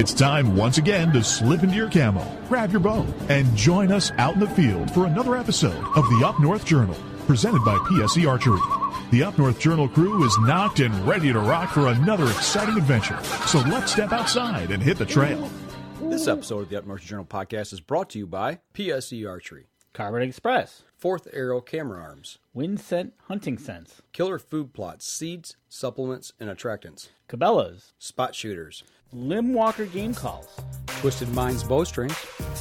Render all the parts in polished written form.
It's time once again to slip into your camo, grab your bow, and join us out in the field for another episode of the Up North Journal, presented by PSE Archery. The Up North Journal crew is knocked and ready to rock for another exciting adventure. So let's step outside and hit the trail. This episode of the Up North Journal podcast is brought to you by PSE Archery, Carbon Express, Fourth Arrow Camera Arms, Wind Scent Hunting Sense, Killer Food Plots, Seeds, Supplements, and Attractants, Cabela's, Spot Shooters, Limb Walker Game Calls, Twisted Minds Bowstrings,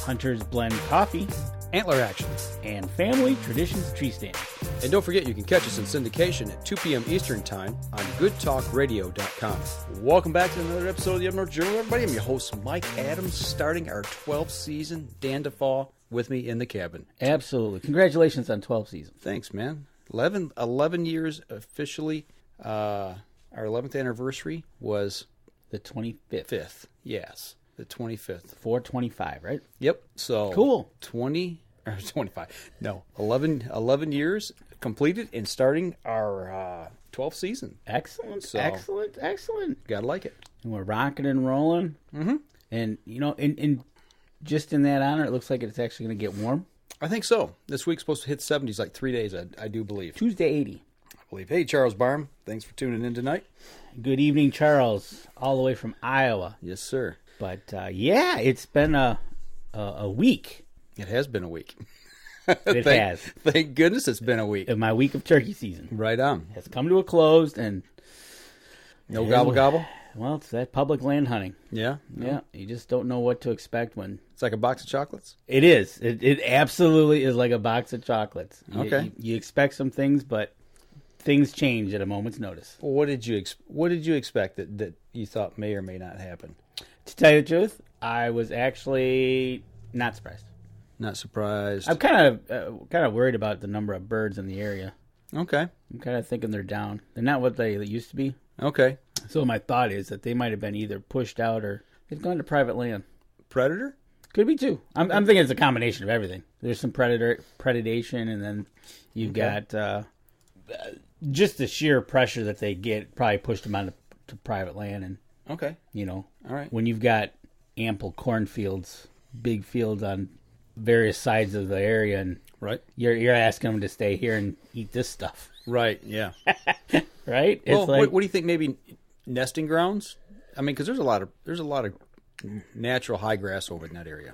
Hunter's Blend Coffee, Antler Action, and Family Traditions Tree Stands. And don't forget you can catch us in syndication at 2 p.m. Eastern Time on goodtalkradio.com. Welcome back to another episode of the Up North Journal, everybody. I'm your host, Mike Adams, starting our 12th season. Dan DeFall with me in the cabin. Absolutely. Congratulations on 12 seasons. Thanks, man. 11 years officially. Our 11th anniversary was The 25th. 5th. Yes, the 25th. 425, right? Yep. So Cool. 25. No, 11 years completed and starting our 12th season. Excellent, So- excellent. Gotta like it. And we're rocking and rolling. Mm-hmm. And, you know, in just in that honor, it looks like it's actually going to get warm. I think so. This week's supposed to hit 70s like 3 days, I do believe. Tuesday, 80. I believe. Hey, Charles Barham, thanks for tuning in tonight. Good evening, Charles, all the way from Iowa. Yes, sir. But, yeah, it's been a week. It has been a week. It has. Thank goodness it's been a week. And my week of turkey season Right on. has come to a close, and No gobble gobble? well, it's that public land hunting. Yeah? Yeah, you just don't know what to expect when It's like a box of chocolates? it is. It absolutely is like a box of chocolates. Okay. You expect some things, but things change at a moment's notice. Well, what did you expect that you thought may or may not happen? To tell you the truth, I was actually not surprised. Not surprised. I'm kind of worried about the number of birds in the area. Okay. I'm kind of thinking they're down. They're not what they used to be. Okay. So my thought is that they might have been either pushed out or they've gone to private land. Predator? Could be too. I'm thinking it's a combination of everything. There's some predation, and then you've got just the sheer pressure that they get probably pushed them onto to private land. And Okay. you know, All right. when you've got ample cornfields, big fields on various sides of the area, and Right. you're asking them to stay here and eat this stuff, Right. Yeah. right? Well, It's like what do you think? Maybe nesting grounds? I mean, because there's a lot of natural high grass over in that area.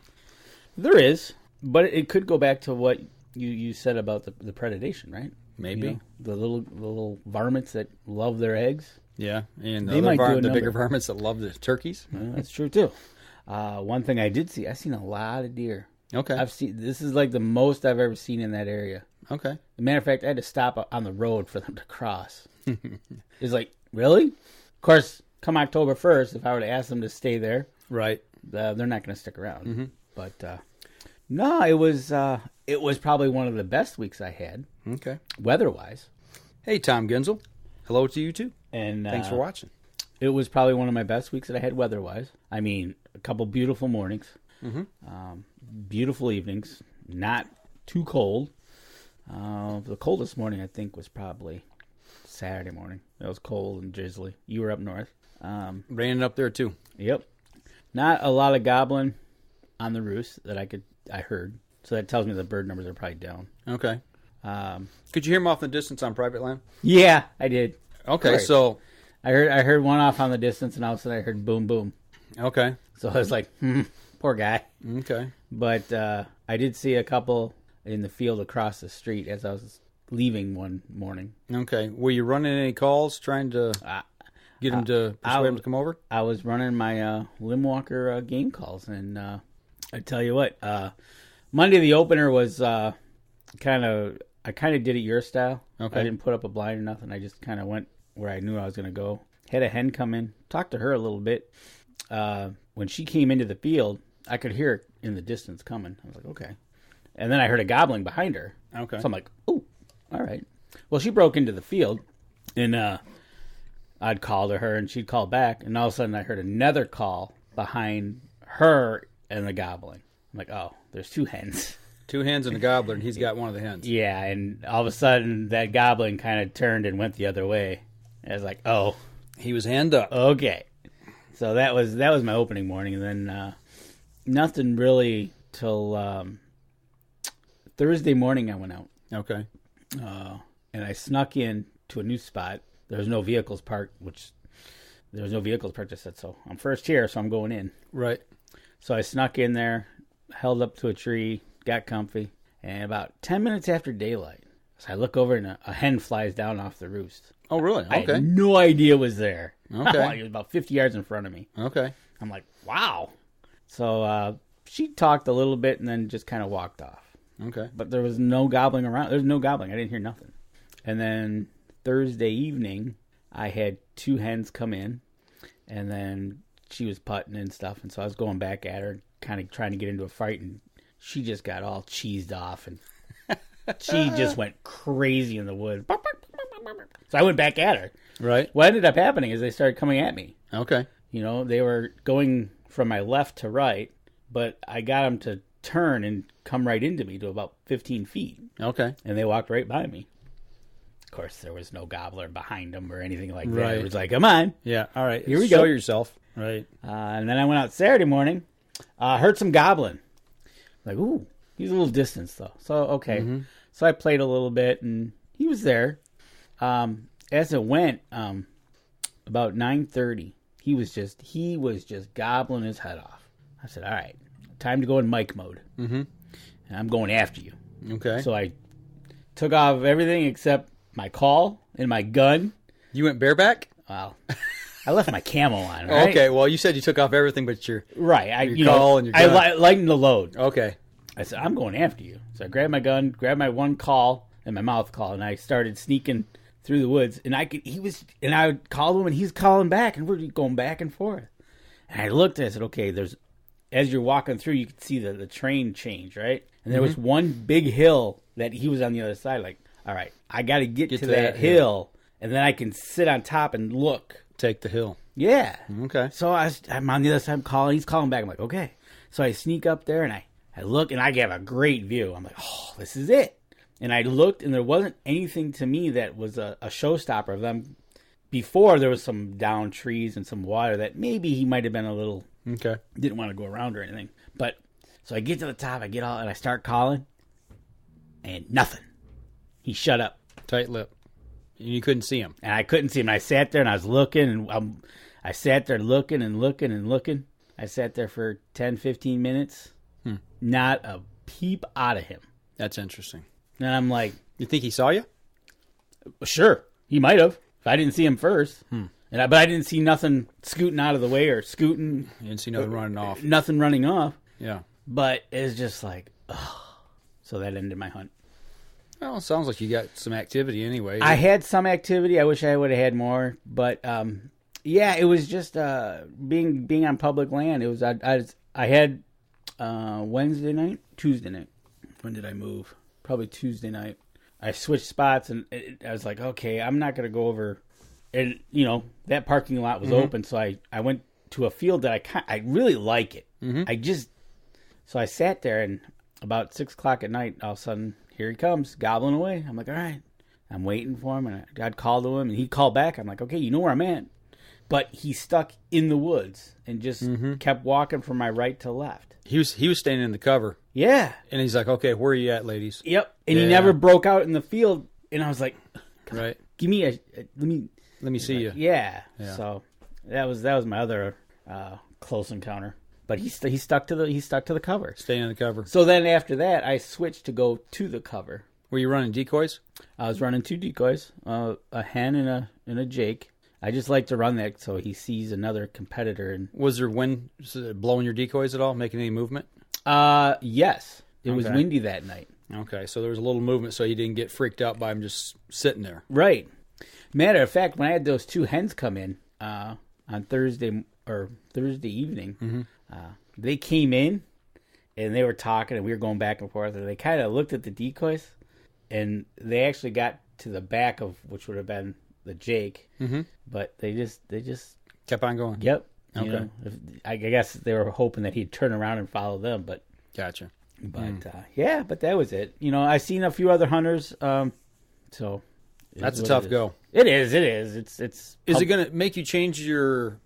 there is, but it could go back to what you said about the predation, right? Maybe. You know, the little varmints that love their eggs. Yeah, and They might do a the number. bigger varmints that love the turkeys. Well, that's true too. One thing I did see, I've seen a lot of deer. Okay. This is like the most I've ever seen in that area. Okay. As a matter of fact, I had to stop on the road for them to cross. It's like, really? Of course, come October 1st, if I were to ask them to stay there, Right. they're not going to stick around. Mm-hmm. But no, it was probably one of the best weeks I had, Okay. weather-wise. Hey, Tom Ginsel. Hello to you too. And Thanks for watching. It was probably one of my best weeks that I had weather-wise. I mean, a couple beautiful mornings, beautiful evenings, not too cold. The coldest morning, I think, was probably Saturday morning. It was cold and drizzly. You were up north. Raining up there too. Yep. Not a lot of gobbling on the roost that I heard. So that tells me the bird numbers are probably down. Okay. Could you hear them off in the distance on private land? Yeah, I did. Okay, Right. so I heard one off on the distance, and all of a sudden I heard boom, boom. okay, So I was like, poor guy. okay, But I did see a couple in the field across the street as I was leaving one morning. okay. Were you running any calls trying to get them to persuade them to come over? I was running my Limb Walker game calls, and I tell you what, Monday the opener was I kind of did it your style. Okay. I didn't put up a blind or nothing. I just kind of went where I knew I was going to go. Had a hen come in, talked to her a little bit. When she came into the field, I could hear her in the distance coming. I was like, okay. And then I heard a gobbling behind her. Okay. So I'm like, oh, all right. Well, she broke into the field, and I'd call to her, and she'd call back. And all of a sudden, I heard another call behind her and the gobbling. I'm like, oh, there's two hens. Two hens and a gobbler, and he's got one of the hens. Yeah, and all of a sudden, that gobbling kind of turned and went the other way. I was like, oh, He was hand up. okay. So that was my opening morning, and then nothing really till Thursday morning. I went out. Okay. And I snuck in to a new spot. There was no vehicles parked, I said, so I'm first here, so I'm going in. Right. So I snuck in there, held up to a tree, got comfy, and about 10 minutes after daylight, so I look over and a hen flies down off the roost. Oh, really? Okay. I had no idea it was there. Okay. It was about 50 yards in front of me. Okay. I'm like, wow. So she talked a little bit and then just kind of walked off. Okay. But there was no gobbling around. There was no gobbling. I didn't hear nothing. And then Thursday evening, I had 2 hens come in, and then she was putting and stuff, and so I was going back at her, kind of trying to get into a fight, and she just got all cheesed off, and she just went crazy in the woods. So I went back at her. Right. What ended up happening is they started coming at me. Okay. You know, they were going from my left to right, but I got them to turn and come right into me to about 15 feet. Okay. And they walked right by me. Of course, there was no gobbler behind them or anything like that. Right. It was like, come on. Yeah. All right. Here we Show go. yourself. Right. And then I went out Saturday morning. Heard some gobbling. Like, ooh, he's a little distance, though. So, okay. Mm-hmm. So I played a little bit, and he was there. As it went, about 9:30, he was just gobbling his head off. I said, all right, time to go in Mike mode. Mm-hmm. And I'm going after you. Okay. So I took off everything except my call and my gun. You went bareback? Well, I left my camo on, right? Okay, well, you said you took off everything but your right. Your call and your gun. I lightened the load. Okay. I said, I'm going after you. So I grabbed my gun, grabbed my one call and my mouth call, and I started sneaking through the woods. And I would call him, and he's calling back, and we're going back and forth. And I looked and I said, okay, as you're walking through, you could see the train change, right? And there was one big hill that he was on the other side. Like, all right, I got to get to that hill, and then I can sit on top and look. Take the hill. Yeah. Okay. So I'm on the other side. I'm calling. He's calling back. I'm like, okay. So I sneak up there, and I look, and I have a great view. I'm like, oh, this is it. And I looked, and there wasn't anything to me that was a showstopper of them. Before, there was some down trees and some water that maybe he might have been a little... Okay. Didn't want to go around or anything. But, so I get to the top, and I start calling, and nothing. He shut up. Tight lip. You couldn't see him. And I couldn't see him. I sat there, and I was looking, and I sat there looking and looking and looking. I sat there for 10, 15 minutes. Not a peep out of him. That's interesting. And I'm like... You think he saw you? Sure. He might have. If I didn't see him first. But I didn't see nothing scooting out of the way or scooting. You didn't see nothing running off. Nothing running off. Yeah. But it's just like, ugh. So that ended my hunt. Well, it sounds like you got some activity anyway. I had some activity. I wish I would have had more. But, yeah, it was just being on public land. It was I had Wednesday night, Tuesday night. When did I move? Probably Tuesday night. I switched spots, and I was like, okay, I'm not going to go over. And, that parking lot was open, so I went to a field that I really like it. So I sat there, and about 6 o'clock at night, all of a sudden, here he comes, gobbling away. I'm like, all right. I'm waiting for him, and I'd call to him, and he'd call back. I'm like, okay, you know where I'm at. But he stuck in the woods and just kept walking from my right to left. He was standing in the cover. Yeah. And he's like, okay, where are you at, ladies? Yep. And he never broke out in the field. And I was like, right. Give me let me see you. Yeah. So that was my other close encounter. But he stuck to the cover. Staying in the cover. So then after that, I switched to go to the cover. Were you running decoys? I was running 2 decoys, a hen and a jake. I just like to run that so he sees another competitor. And was there wind blowing your decoys at all, making any movement? Yes. It was windy that night. Okay, so there was a little movement, so you didn't get freaked out by him just sitting there. Right. Matter of fact, when I had those 2 hens come in on Thursday evening, they came in and they were talking, and we were going back and forth, and they kind of looked at the decoys, and they actually got to the back of which would have been the jake, but they just kept on going. Yep. Okay. I guess they were hoping that he'd turn around and follow them, but gotcha. But but that was it. I've seen a few other hunters. So that's a tough go. It is. It's. Is it going to make you change your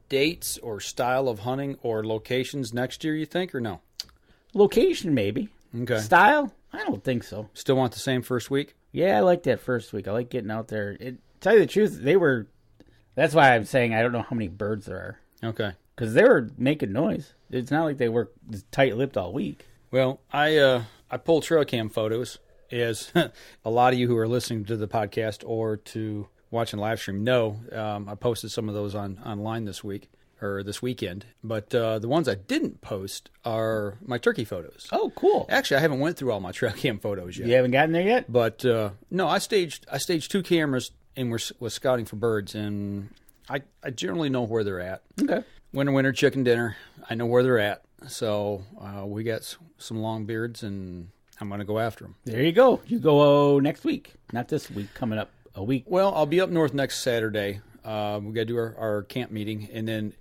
dates or style of hunting or locations next year, you think, or no? Location, maybe. Okay. Style? I don't think so. Still want the same first week? Yeah, I like that first week. I like getting out there. Tell you the truth, that's why I'm saying I don't know how many birds there are. Okay. Because they were making noise. It's not like they were tight-lipped all week. Well, I pulled trail cam photos, as a lot of you who are listening to the podcast or to watching live stream know. I posted some of those online this week or this weekend. But the ones I didn't post are my turkey photos. Oh, cool. Actually, I haven't went through all my trail cam photos yet. You haven't gotten there yet? But no, I staged 2 cameras and was scouting for birds, and I generally know where they're at. Okay. Winter chicken dinner, I know where they're at. So we got some long beards, and I'm going to go after them. There you go. You go next week. Not this week, coming up a week. Well, I'll be up north next Saturday. We got to do our camp meeting, and then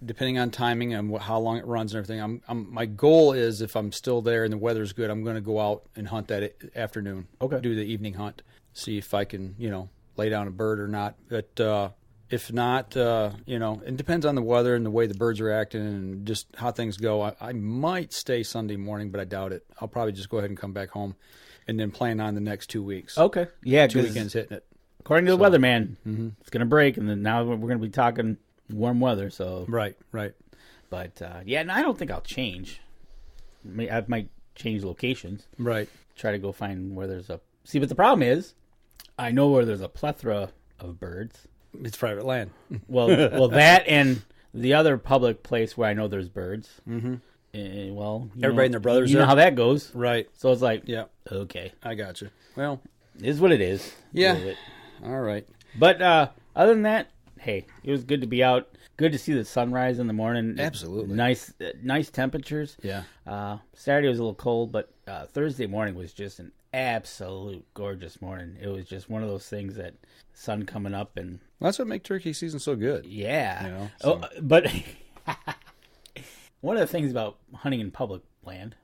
depending on timing and how long it runs and everything, my goal is if I'm still there and the weather's good, I'm going to go out and hunt that afternoon. Okay. Do the evening hunt, see if I can lay down a bird or not. But if not, it depends on the weather and the way the birds are acting and just how things go. I might stay Sunday morning, but I doubt it. I'll probably just go ahead and come back home and then plan on the next 2 weeks. Okay. Yeah, 2 weekends hitting it. According to the weatherman, it's going to break, and then now we're going to be talking warm weather. So Right. But, I don't think I'll change. I might change locations. Right. Try to go find where there's See, but the problem is, I know where there's a plethora of birds. It's private land. Well, that and the other public place where I know there's birds. Mm-hmm. Everybody and their brothers. You know how that goes, right? So it's like, yeah, okay, I got you. Well, it is what it is. Yeah. All right. But other than that, hey, it was good to be out. Good to see the sunrise in the morning. Absolutely. Nice temperatures. Yeah. Saturday was a little cold, but Thursday morning was just an absolute gorgeous morning. It was just one of those things that sun coming up and that's what makes turkey season so good. Yeah. But one of the things about hunting in public land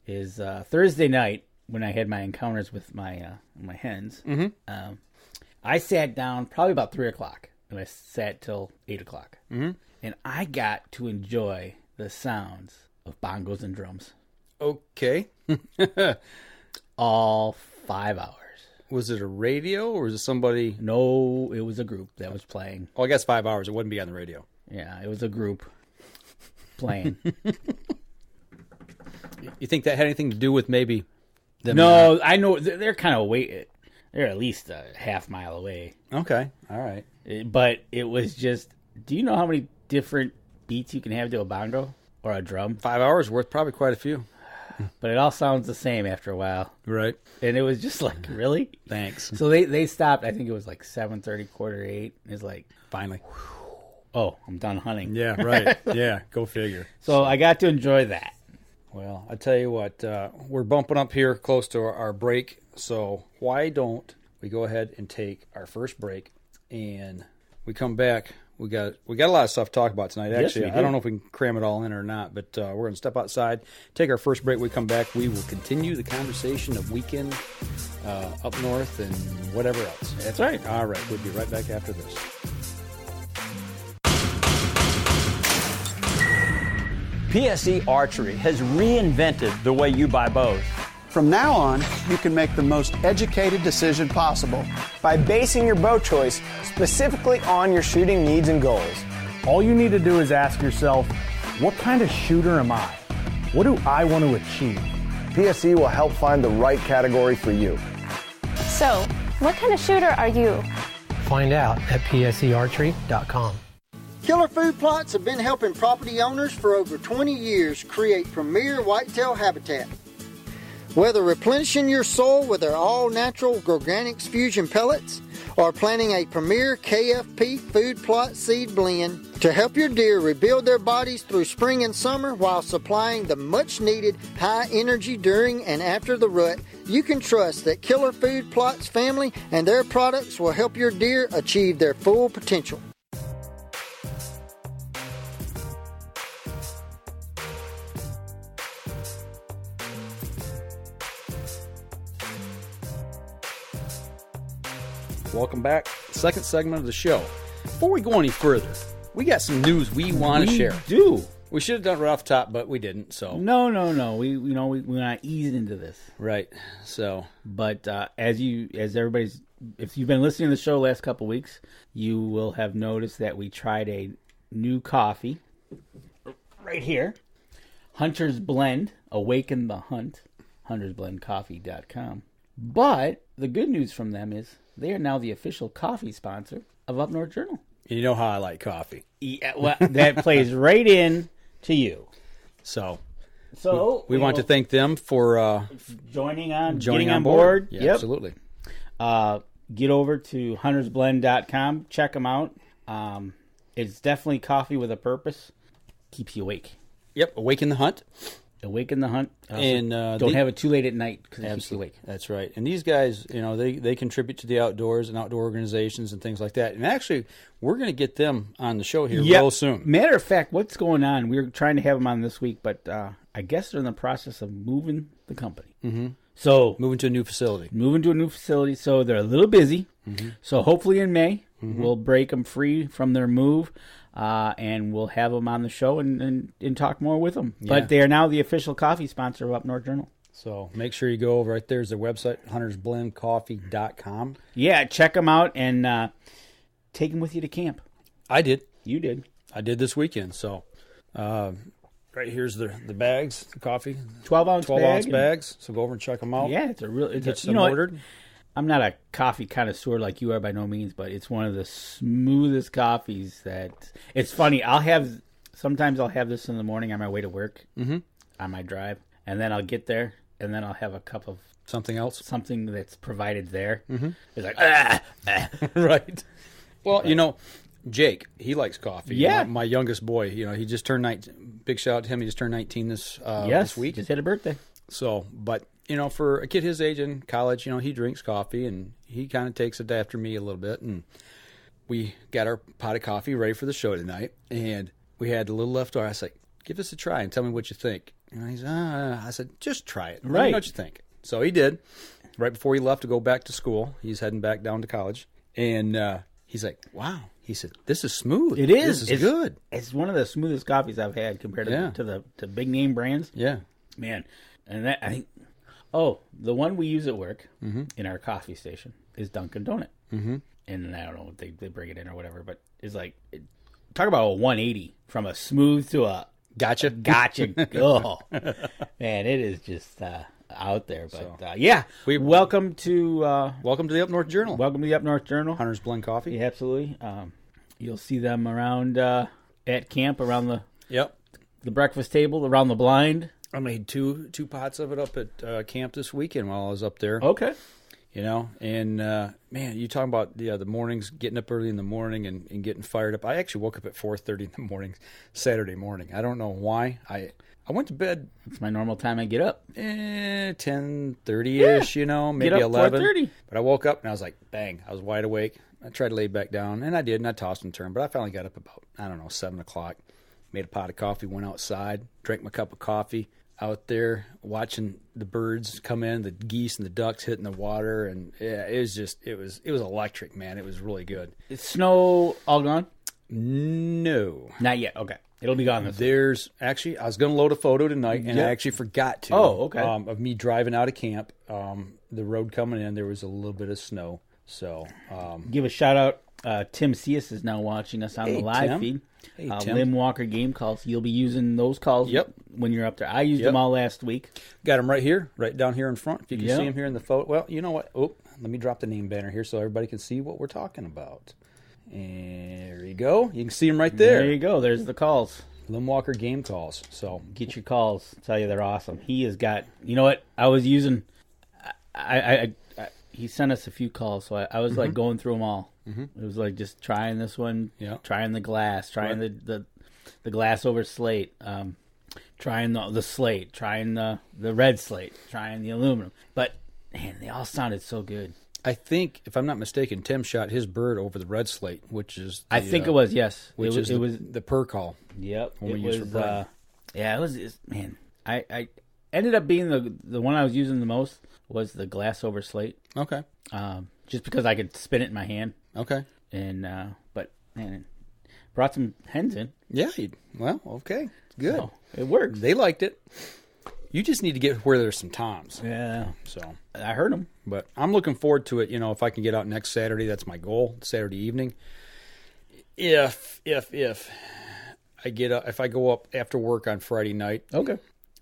is Thursday night when I had my encounters with my hens. Mm-hmm. I sat down probably about 3:00, and I sat till 8:00, mm-hmm. and I got to enjoy the sounds of bongos and drums. Okay. All 5 hours. Was it a radio or was it somebody? No, it was a group that was playing. Well, I guess 5 hours. It wouldn't be on the radio. Yeah, it was a group playing. You think that had anything to do with maybe them? No, I know they're kind of they're at least a half mile away. Okay, all right. But it was just, do you know how many different beats you can have to a bongo or a drum? 5 hours worth, probably quite a few. But it all sounds the same after a while. Right. And it was just like, really? Thanks. So they stopped, I think it was like 7:30, 7:45. It's like, finally. Oh, I'm done hunting. Yeah, right. Yeah, go figure. So I got to enjoy that. Well, I tell you what, we're bumping up here close to our break. So why don't we go ahead and take our first break, and we come back. We got a lot of stuff to talk about tonight. Actually, yes, I don't know if we can cram it all in or not, but we're going to step outside, take our first break. When we come back, we will continue the conversation of weekend up north and whatever else. That's right. All right, we'll be right back after this. PSE Archery has reinvented the way you buy bows. From now on, you can make the most educated decision possible by basing your bow choice specifically on your shooting needs and goals. All you need to do is ask yourself, what kind of shooter am I? What do I want to achieve? PSE will help find the right category for you. So, what kind of shooter are you? Find out at psearchery.com. Killer Food Plots have been helping property owners for over 20 years create premier whitetail habitat. Whether replenishing your soil with their all-natural Organics Fusion pellets or planting a premier KFP food plot seed blend to help your deer rebuild their bodies through spring and summer while supplying the much-needed high energy during and after the rut, you can trust that Killer Food Plots family and their products will help your deer achieve their full potential. Welcome back. Second segment of the show. Before we go any further, we got some news we want to share. Do. We should have done it right off the top, but we didn't. So No. We want to ease into this. Right. So, but if you've been listening to the show the last couple weeks, you will have noticed that we tried a new coffee right here. Hunter's Blend, Awaken the Hunt, huntersblendcoffee.com. But the good news from them is they are now the official coffee sponsor of Up North Journal. You know how I like coffee. Yeah, well, that plays right in to you. So we want to thank them for getting on on board. Yeah, yep. Absolutely. Get over to huntersblend.com. Check them out. It's definitely coffee with a purpose. Keeps you awake. Yep. Awaken the Hunt. Awaken the Hunt. And don't have it too late at night because it keeps you awake. That's right. And these guys, they contribute to the outdoors and outdoor organizations and things like that. And actually, we're going to get them on the show here real soon. Matter of fact, what's going on? We were trying to have them on this week, but I guess they're in the process of moving the company. Mm-hmm. So moving to a new facility. So they're a little busy. Mm-hmm. So hopefully in May, we'll break them free from their move. And we'll have them on the show and talk more with them. Yeah. But they are now the official coffee sponsor of Up North Journal. So make sure you go over right there's their website, huntersblendcoffee.com. Yeah, check them out and take them with you to camp. I did. You did. I did this weekend. So right here's the bags, the coffee. 12-ounce bags. So go over and check them out. Yeah, Get some ordered. I'm not a coffee connoisseur like you are by no means, but it's one of the smoothest coffees that... It's funny, sometimes I'll have this in the morning on my way to work, on my drive, and then I'll get there, and then I'll have a cup of... Something that's provided there. Mm-hmm. It's like, Right. Well, Jake, he likes coffee. Yeah. My youngest boy, he just turned 19. Big shout out to him. He just turned 19 this week. Just had a birthday. So, but... for a kid his age in college, he drinks coffee, and he kind of takes it after me a little bit. And we got our pot of coffee ready for the show tonight, and we had a little left over. I was like, give this a try and tell me what you think. And he's, I said, just try it. Let me know what you think. So he did. Right before he left to go back to school, he's heading back down to college. And he's like, wow. He said, this is smooth. It is. This is good. It's one of the smoothest coffees I've had compared to big name brands. Yeah. Man. And that, I think... Oh, the one we use at work in our coffee station is Dunkin' Donut. Mm-hmm. And I don't know if they bring it in or whatever, but it's like, talk about a 180 from a smooth to a gotcha. Oh, man, it is just out there. But welcome to the Up North Journal. Welcome to the Up North Journal. Hunter's Blend Coffee. Yeah, absolutely. You'll see them around at camp, around the breakfast table, around the blind. I made two pots of it up at camp this weekend while I was up there. Okay. And man, you talking about the mornings, getting up early in the morning and getting fired up. I actually woke up at 4:30 in the morning, Saturday morning. I don't know why. I went to bed. It's my normal time I get up. 10:30-ish, maybe 11. 4:30. But I woke up and I was like, bang, I was wide awake. I tried to lay back down, and I did, and I tossed and turned. But I finally got up about, 7 o'clock. Made a pot of coffee, went outside, drank my cup of coffee. Out there watching the birds come in, the geese and the ducks hitting the water, and it was electric, man. It was really good. Is snow all gone? No, not yet. Okay, it'll be gone. There's actually, I was going to load a photo tonight, and I actually forgot to. Oh, okay. Of me driving out of camp, the road coming in, there was a little bit of snow. So give a shout out. Tim Cias is now watching us on the live feed. Hey, Tim. Lim Walker game calls. You'll be using those calls when you're up there. I used them all last week. Got them right here, right down here in front. If you can see them here in the photo. Well, you know what? Oh, let me drop the name banner here so everybody can see what we're talking about. And there you go. You can see them right there. There you go. There's the calls. Lim Walker game calls. So get your calls. I'll tell you, they're awesome. He has got, you know what? I was using, he sent us a few calls, so I was like going through them all. Mm-hmm. It was like just trying this one, trying the glass, trying the glass over slate, trying the slate, trying the red slate, trying the aluminum. But man, they all sounded so good. I think, if I'm not mistaken, Tim shot his bird over the red slate, which is I think it was, yes. Which it was the purr call. Yep. It was, it was, man, I ended up being the one I was using the most was the glass over slate. Okay. Just because I could spin it in my hand. Okay. And but man, brought some hens in. Yeah. Well, okay. Good. So, it works. They liked it. You just need to get where there's some toms. Yeah. So I heard them. But I'm looking forward to it. If I can get out next Saturday, that's my goal. Saturday evening. If I go up after work on Friday night, okay.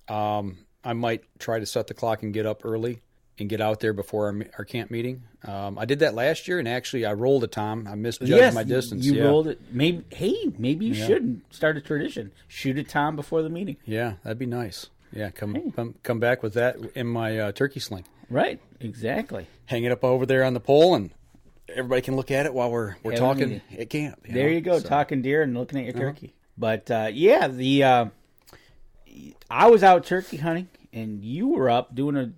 I might try to set the clock and get up early and get out there before our camp meeting. I did that last year, and actually I rolled a tom. I misjudged my distance. You rolled it. Maybe you should start a tradition. Shoot a tom before the meeting. Yeah, that'd be nice. Yeah, come back with that in my turkey sling. Right, exactly. Hang it up over there on the pole, and everybody can look at it while we're talking at camp. There you go, talking deer and looking at your turkey. But I was out turkey hunting, and you were up doing a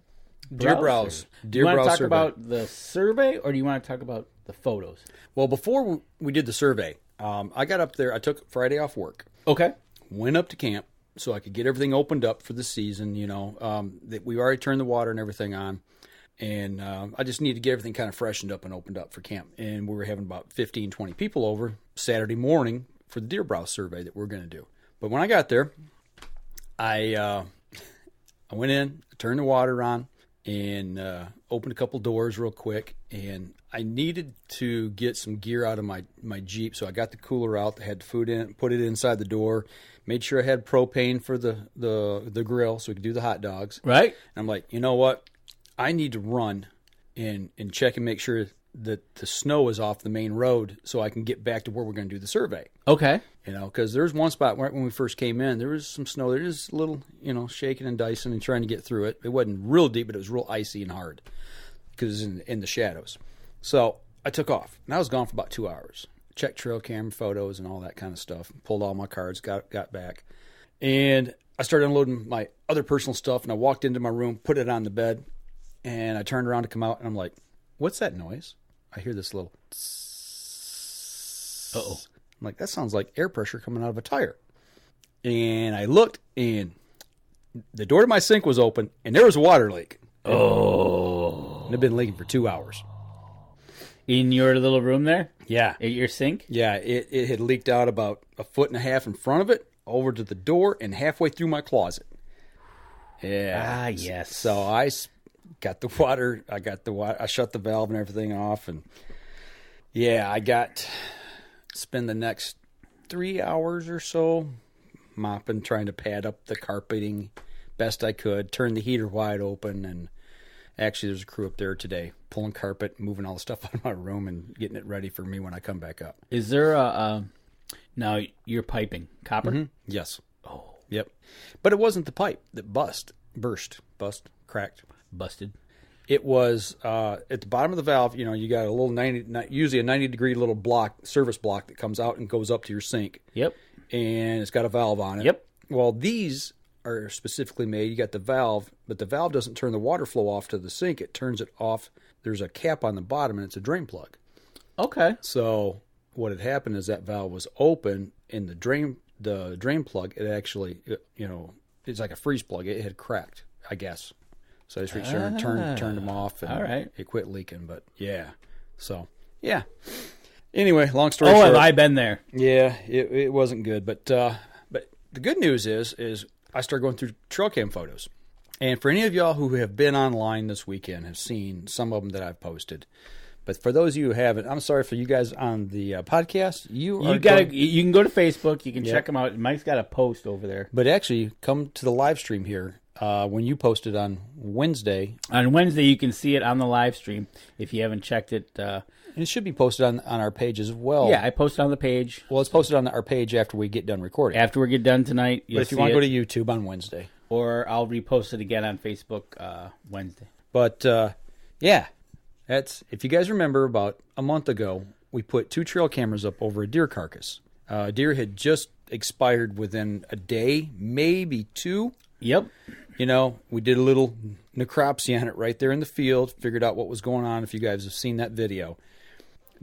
deer browse. Do you want to talk about the survey, or do you want to talk about the photos? Well, before we did the survey, I got up there. I took Friday off work. Okay. Went up to camp so I could get everything opened up for the season. That we already turned the water and everything on. And I just needed to get everything kind of freshened up and opened up for camp. And we were having about 15, 20 people over Saturday morning for the deer browse survey that we're going to do. But when I got there, I went in, turned the water on, and opened a couple doors real quick. And I needed to get some gear out of my Jeep, so I got the cooler out, had the food in, put it inside the door, made sure I had propane for the grill so we could do the hot dogs. Right. And I'm like, you know what? I need to run and check and make sure that the snow is off the main road so I can get back to where we're going to do the survey. Okay. Because there's one spot right when we first came in, there was some snow. There was a little, shaking and dicing and trying to get through it. It wasn't real deep, but it was real icy and hard because it was in the shadows. So I took off, and I was gone for about 2 hours. Checked trail camera photos and all that kind of stuff. Pulled all my cards, got back. And I started unloading my other personal stuff, and I walked into my room, put it on the bed, and I turned around to come out, and I'm like, what's that noise? I hear this little uh-oh. I'm like, that sounds like air pressure coming out of a tire. And I looked, and the door to my sink was open, and there was a water leak. Oh. And it had been leaking for 2 hours. In your little room there? Yeah. At your sink? Yeah, it had leaked out about 1.5 feet in front of it, over to the door, and halfway through my closet. Yeah. Ah, yes. So I got the water. I shut the valve and everything off, and spend the next 3 hours or so mopping, trying to pad up the carpeting best I could, turn the heater wide open, and actually there's a crew up there today pulling carpet, moving all the stuff out of my room and getting it ready for me when I come back up. Is there now you're piping copper? Mm-hmm. Yes. Oh. Yep. But it wasn't the pipe that cracked. Busted. It was at the bottom of the valve. You got a little usually a 90-degree little service block that comes out and goes up to your sink. Yep. And it's got a valve on it. Yep. Well, these are specifically made. You got the valve, but the valve doesn't turn the water flow off to the sink. It turns it off. There's a cap on the bottom, and it's a drain plug. Okay. So what had happened is that valve was open, and the drain plug, it actually, it's like a freeze plug. It had cracked, I guess. So I just reached there and turned them off, and all right. It quit leaking. But yeah, so yeah. Anyway, long story short. Oh, have I been there? Yeah, it wasn't good. But the good news is I started going through trail cam photos, and for any of y'all who have been online this weekend have seen some of them that I've posted. But for those of you who haven't, I'm sorry for you guys on the podcast. You can go to Facebook. You can check them out. Mike's got a post over there. But actually, come to the live stream here. When you posted on Wednesday. On Wednesday, you can see it on the live stream if you haven't checked it. And it should be posted on our page as well. Yeah, I posted on the page. Well, it's posted on our page after we get done recording. After we get done tonight, but if you want to go to YouTube on Wednesday. Or I'll repost it again on Facebook Wednesday. But, that's if you guys remember, about a month ago, we put 2 trail cameras up over a deer carcass. Deer had just expired within a day, maybe 2. Yep. We did a little necropsy on it right there in the field, figured out what was going on, if you guys have seen that video.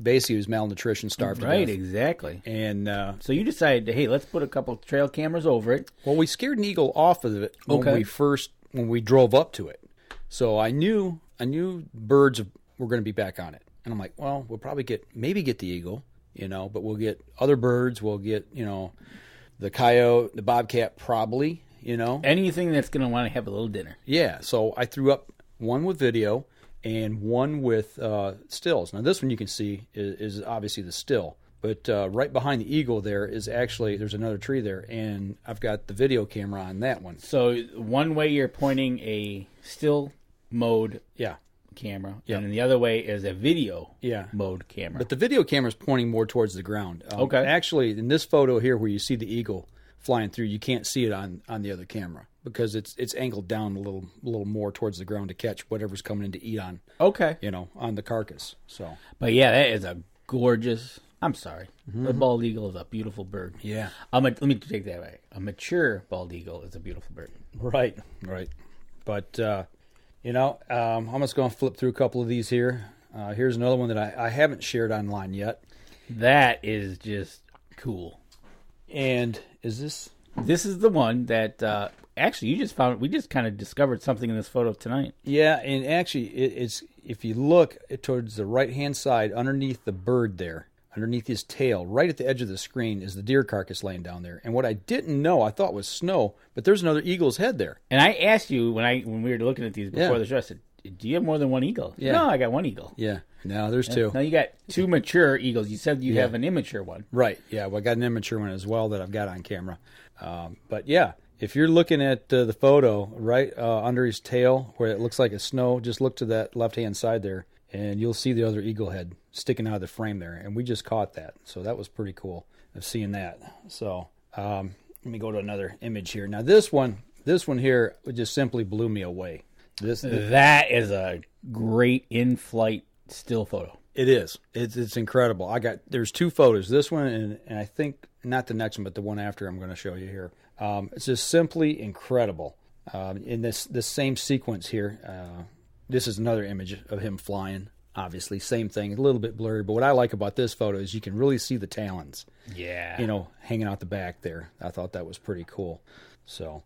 Basically, it was malnutrition, starved to death. Right, exactly. And so you decided, hey, let's put a couple of trail cameras over it. Well, we scared an eagle off of it when we drove up to it. So I knew birds were going to be back on it. And I'm like, well, we'll probably get the eagle. you know, but we'll get other birds. We'll get, you know, the coyote, the bobcat, probably, you know. Anything that's going to want to have a little dinner. Yeah, so I threw up one with video and one with stills. Now, this one you can see is obviously the still. But right behind the eagle there is actually, there's another tree there, and I've got the video camera on that one. So one way you're pointing a still mode camera, Yeah. and then the other way is a video mode camera. But the video camera is pointing more towards the ground. Okay. Actually, in this photo here where you see the eagle flying through, you can't see it on the other camera because it's angled down a little more towards the ground to catch whatever's coming in to eat on. Okay. You know, on the carcass. So. But yeah, that is a gorgeous. I'm sorry. The bald eagle is a beautiful bird. Yeah. Let me take that away. A mature bald eagle is a beautiful bird. Right. But, you know, I'm just going to flip through a couple of these here. Here's another one that I haven't shared online yet. That is just cool. And is this? This is the one that actually you just found. We just kind of discovered something in this photo tonight. Yeah, and actually it's if you look towards the right-hand side underneath the bird there, underneath his tail, right at the edge of the screen is the deer carcass laying down there. And what I didn't know, I thought was snow, but there's another eagle's head there. And I asked you when we were looking at these before the show, I said, do you have more than one eagle? Yeah. No, I got one eagle. Yeah. No, there's two. No, you got two mature eagles. You said you have an immature one. Right. Yeah, well, I got an immature one as well that I've got on camera. But yeah, if you're looking at the photo right under his tail where it looks like it's snow, just look to that left-hand side there, and you'll see the other eagle head sticking out of the frame there. And we just caught that. So that was pretty cool of seeing that. So let me go to another image here. Now this one here just simply blew me away. That is a great in-flight still photo. It is. It's incredible. There's two photos. This one and I think not the next one, but the one after I'm going to show you here. It's just simply incredible. In this same sequence here, this is another image of him flying. Obviously, same thing, a little bit blurry. But what I like about this photo is you can really see the talons. Yeah. You know, hanging out the back there. I thought that was pretty cool. So,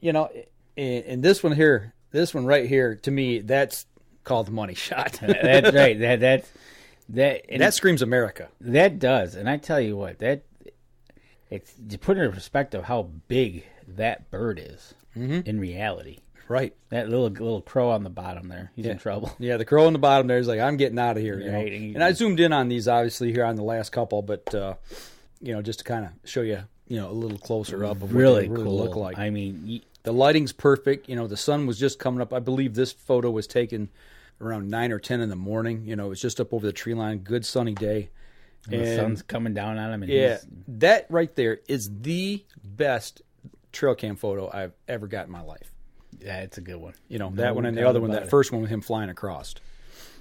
you know, and this one here. This one right here, to me, that's called the money shot. That's right. That screams America. That does, and I tell you what, it's to put it in perspective how big that bird is in reality. Right. That little crow on the bottom there, he's in trouble. Yeah, the crow on the bottom there is like, I'm getting out of here. You right. know? And I zoomed in on these obviously here on the last couple, but you know, just to kind of show you, you know, a little closer up of what they really cool. look like. I mean. The lighting's perfect. You know, the sun was just coming up. I believe this photo was taken around 9 or 10 in the morning. You know, it was just up over the tree line. Good sunny day. And the sun's coming down on him. And yeah, that right there is the best trail cam photo I've ever got in my life. Yeah, it's a good one. You know, that one and the other one, that first one with him flying across.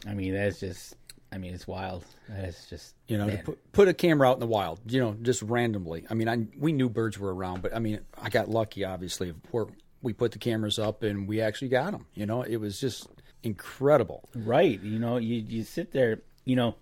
I mean, that's just... I mean, it's wild. It's just, you know, to put a camera out in the wild, you know, just randomly. I mean, we knew birds were around, but I mean, I got lucky, obviously, where we put the cameras up and we actually got them. You know, it was just incredible. Right. You know, you sit there, you know,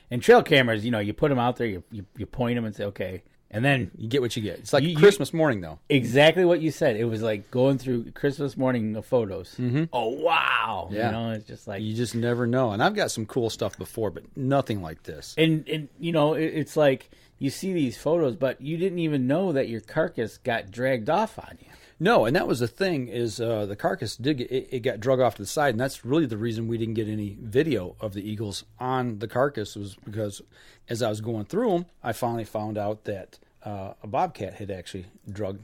and trail cameras, you know, you put them out there, you point them and say, okay. And then you get what you get. It's like Christmas morning, though. Exactly what you said. It was like going through Christmas morning of photos. Mm-hmm. Oh, wow. Yeah. You know, it's just like... You just never know. And I've got some cool stuff before, but nothing like this. And you know, it's like you see these photos, but you didn't even know that your carcass got dragged off on you. No, and that was the thing is the carcass it got drug off to the side, and that's really the reason we didn't get any video of the eagles on the carcass was because as I was going through them, I finally found out that a bobcat had actually drug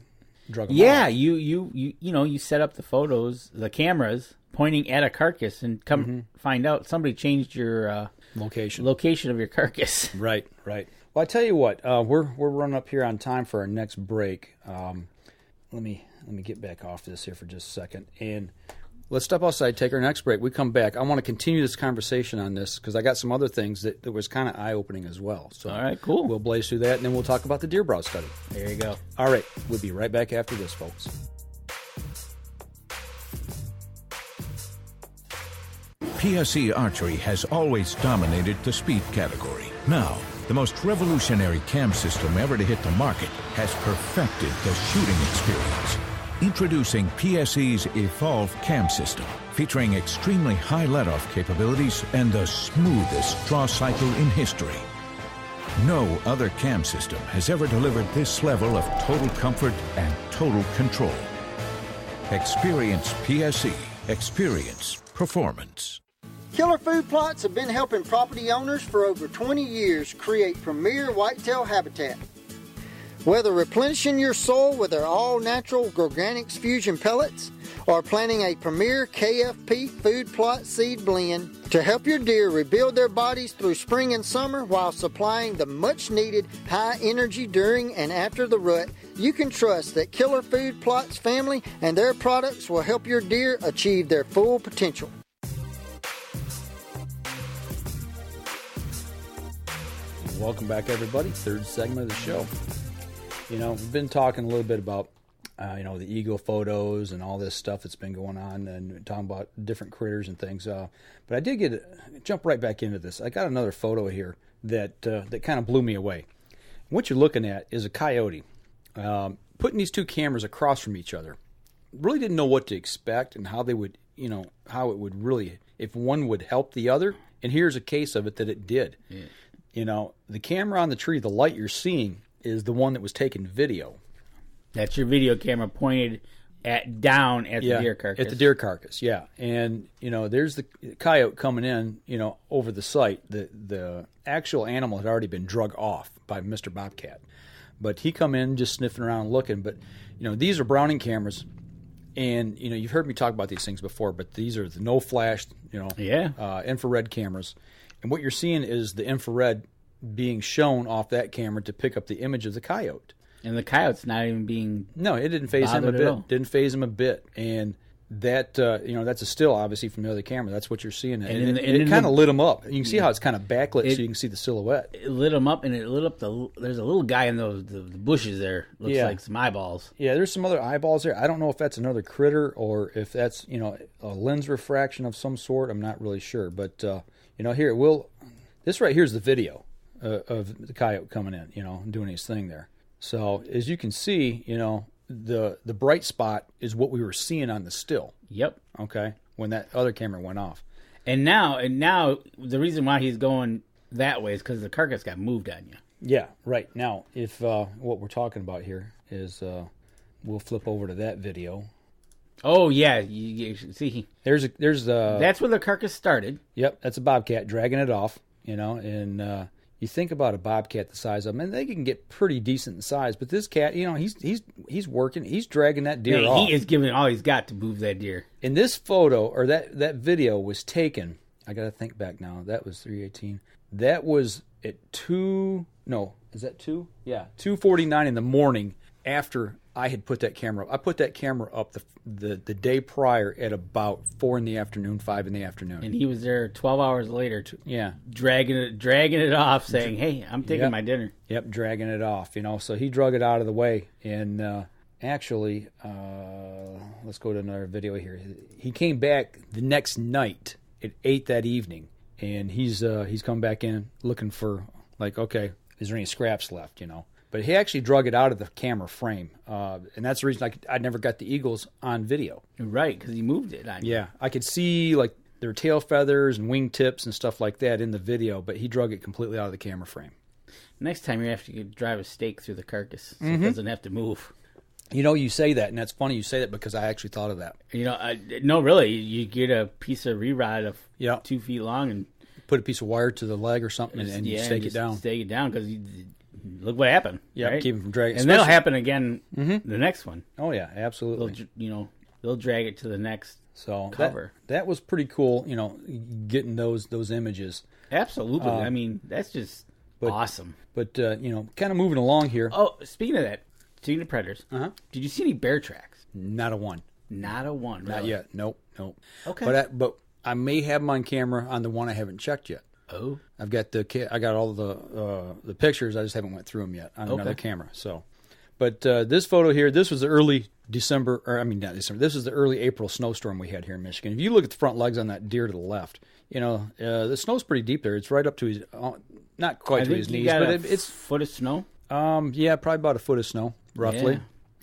them off. You know, you set up the photos, the cameras pointing at a carcass, and come find out somebody changed your location of your carcass. Right. Well, I tell you what, we're running up here on time for our next break. Let me get back off this here for just a second, and let's step outside, take our next break. We come back. I want to continue this conversation on this because I got some other things that was kind of eye-opening as well. So all right, cool. We'll blaze through that, and then we'll talk about the deer browse study. There you go. All right, we'll be right back after this, folks. PSE Archery has always dominated the speed category. Now, the most revolutionary cam system ever to hit the market has perfected the shooting experience. Introducing PSE's Evolve Cam System, featuring extremely high let-off capabilities and the smoothest draw cycle in history. No other cam system has ever delivered this level of total comfort and total control. Experience PSE. Experience performance. Killer Food Plots have been helping property owners for over 20 years create premier whitetail habitat. Whether replenishing your soil with their all-natural Organics Fusion pellets or planting a premier KFP food plot seed blend to help your deer rebuild their bodies through spring and summer while supplying the much-needed high energy during and after the rut, you can trust that Killer Food Plots family and their products will help your deer achieve their full potential. Welcome back, everybody. Third segment of the show. You know, we've been talking a little bit about, the eagle photos and all this stuff that's been going on and talking about different critters and things. But I did jump right back into this. I got another photo here that kind of blew me away. What you're looking at is a coyote putting these two cameras across from each other. Really didn't know what to expect and how they would, how it would really, if one would help the other. And here's a case of it that it did. Yeah. The camera on the tree, the light you're seeing is the one that was taking video. That's your video camera pointed down at the deer carcass. At the deer carcass, yeah. And, there's the coyote coming in, over the site. The actual animal had already been drug off by Mr. Bobcat. But he come in just sniffing around looking. But, these are Browning cameras. And, you've heard me talk about these things before, but these are the no-flash, infrared cameras. And what you're seeing is the infrared being shown off that camera to pick up the image of the coyote. And the coyote's not even being No, it didn't phase him a bit. Didn't phase him a bit. And that, that's a still, obviously, from the other camera. That's what you're seeing. And it kind of lit him up. You can see how it's kind of backlit so you can see the silhouette. It lit him up, and it lit up there's a little guy in the bushes there. Looks like some eyeballs. Yeah, there's some other eyeballs there. I don't know if that's another critter or if that's, a lens refraction of some sort. I'm not really sure. But, this right here is the video of the coyote coming in, doing his thing there. So as you can see, the bright spot is what we were seeing on the still. Yep. Okay. When that other camera went off. And now the reason why he's going that way is because the carcass got moved on you. Yeah. Right. Now, if what we're talking about here is, we'll flip over to that video. Oh yeah, you see. There's that's where the carcass started. Yep. That's a bobcat dragging it off. And you think about a bobcat the size of them, and they can get pretty decent in size. But this cat, he's working, he's dragging that deer off. He is giving all he's got to move that deer. And this photo or that video was taken. I got to think back now. That was 3:18. That was at 2. No, is that 2? Yeah, 2:49 in the morning after I had put that camera up. I put that camera up the day prior at about 4 in the afternoon, 5 in the afternoon. And he was there 12 hours later, dragging it off, saying, "Hey, I'm taking my dinner." Yep, dragging it off. So he drug it out of the way. And actually, let's go to another video here. He came back the next night at 8 that evening, and he's come back in looking for okay, is there any scraps left? But he actually drug it out of the camera frame, and that's the reason I never got the eagles on video. Right, because he moved it on you. Yeah, I could see their tail feathers and wing tips and stuff like that in the video, but he drug it completely out of the camera frame. Next time you have to drive a stake through the carcass so it doesn't have to move. You say that, and that's funny you say that because I actually thought of that. No, really, you get a piece of re-rod of 2 feet long and put a piece of wire to the leg or something, and you stake it down. Stake it down because look what happened. Yeah, right? keep them from dragging. And that'll happen again the next one. Oh yeah, absolutely. They'll drag it to the next cover. That was pretty cool. Getting those images. Absolutely. I mean, that's just awesome. But kind of moving along here. Oh, speaking of predators. Did you see any bear tracks? Not a one. Not a one. Not yet. Nope. Okay. But I may have them on camera on the one I haven't checked yet. Oh, I got all the pictures. I just haven't went through them yet on another camera. So, but this photo here, this was the early December, or I mean not December. This is the early April snowstorm we had here in Michigan. If you look at the front legs on that deer to the left, the snow's pretty deep there. It's right up to his, not quite to his knees, but it's foot of snow. Yeah, probably about a foot of snow, roughly.